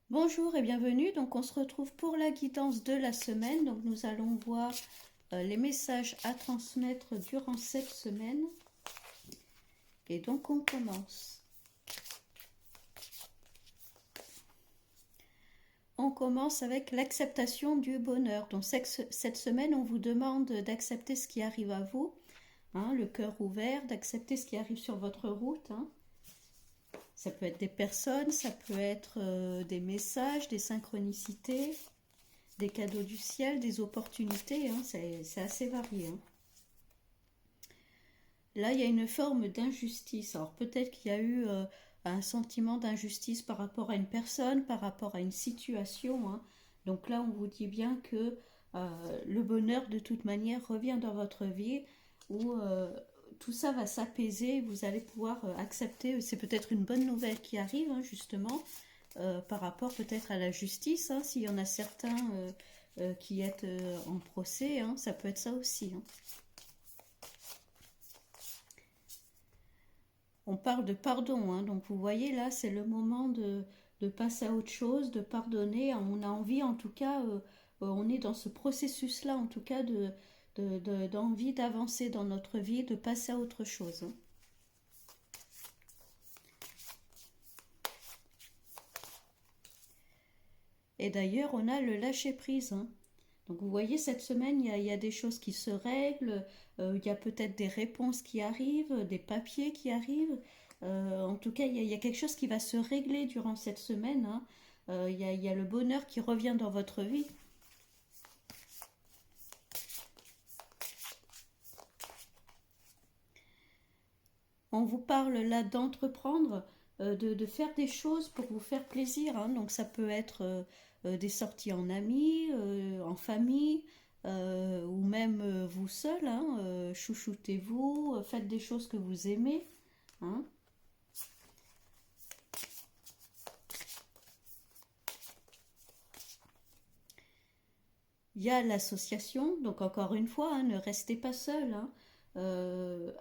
Bonjour et bienvenue. Donc on se retrouve pour la guidance de la semaine. Donc nous allons voir les messages à transmettre durant cette semaine. Et donc on commence. On commence avec l'acceptation du bonheur. Donc cette semaine, on vous demande d'accepter ce qui arrive à vous, hein, le cœur ouvert, d'accepter ce qui arrive sur votre route, hein. Ça peut être des personnes, ça peut être des messages, des synchronicités, des cadeaux du ciel, des opportunités, hein, c'est assez varié, hein. Là, il y a une forme d'injustice. Alors peut-être qu'il y a eu un sentiment d'injustice par rapport à une personne, par rapport à une situation, hein. Donc là, on vous dit bien que le bonheur, de toute manière, revient dans votre vie, où tout ça va s'apaiser, vous allez pouvoir accepter. C'est peut-être une bonne nouvelle qui arrive, hein, justement, par rapport peut-être à la justice, hein, s'il y en a certains qui êtes en procès, hein, ça peut être ça aussi, hein. On parle de pardon, hein, donc vous voyez là, c'est le moment de passer à autre chose, de pardonner. On a envie, en tout cas, on est dans ce processus-là, en tout cas, d'envie d'avancer dans notre vie, de passer à autre chose, hein. Et d'ailleurs, on a le lâcher-prise, hein. Donc vous voyez, cette semaine, il y a des choses qui se règlent, il y a peut-être des réponses qui arrivent, des papiers qui arrivent. En tout cas, il y a quelque chose qui va se régler durant cette semaine, hein. Il y a le bonheur qui revient dans votre vie. On vous parle là d'entreprendre, de faire des choses pour vous faire plaisir, hein. Donc ça peut être des sorties en amis, en famille, ou même vous seul, hein, chouchoutez-vous, faites des choses que vous aimez, hein. Il y a l'association, donc encore une fois, hein, ne restez pas seul, hein.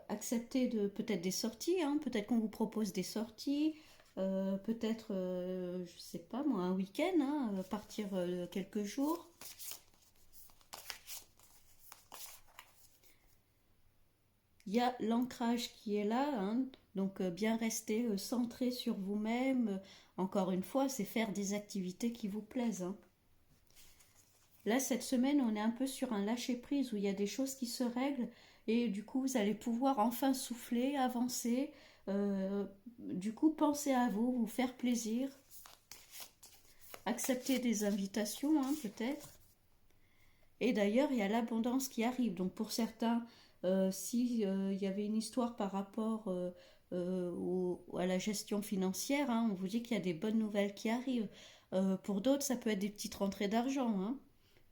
Acceptez peut-être des sorties, hein, peut-être qu'on vous propose des sorties, peut-être, je sais pas moi, un week-end, hein, partir quelques jours. Il y a l'ancrage qui est là, hein, donc bien rester centré sur vous-même. Encore une fois, c'est faire des activités qui vous plaisent, hein. Là, cette semaine, on est un peu sur un lâcher-prise où il y a des choses qui se règlent et du coup, vous allez pouvoir enfin souffler, avancer. Du coup, pensez à vous, vous faire plaisir, accepter des invitations, hein, peut-être. Et d'ailleurs, il y a l'abondance qui arrive. Donc pour certains, si il y avait une histoire par rapport à la gestion financière, hein, on vous dit qu'il y a des bonnes nouvelles qui arrivent. Pour d'autres, ça peut être des petites rentrées d'argent, hein,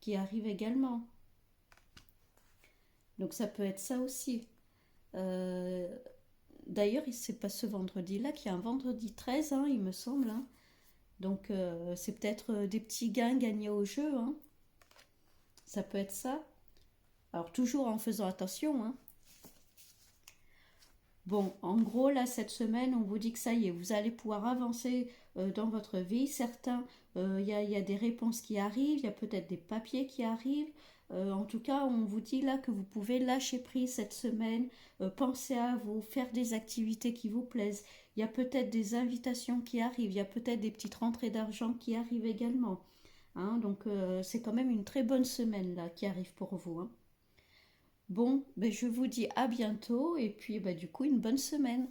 qui arrivent également. Donc ça peut être ça aussi. Euh, D'ailleurs, c'est pas ce vendredi-là qu'il y a un vendredi 13, hein, il me semble, hein. Donc c'est peut-être des petits gains gagnés au jeu, hein. Ça peut être ça. Alors toujours en faisant attention, hein. Bon, en gros, là, cette semaine, on vous dit que ça y est, vous allez pouvoir avancer dans votre vie. Certains, il y a des réponses qui arrivent, il y a peut-être des papiers qui arrivent. En tout cas, on vous dit là que vous pouvez lâcher prise cette semaine, penser à vous, faire des activités qui vous plaisent. Il y a peut-être des invitations qui arrivent, il y a peut-être des petites rentrées d'argent qui arrivent également, hein. Donc, c'est quand même une très bonne semaine là qui arrive pour vous, hein. Bon, ben, je vous dis à bientôt et puis ben, du coup une bonne semaine.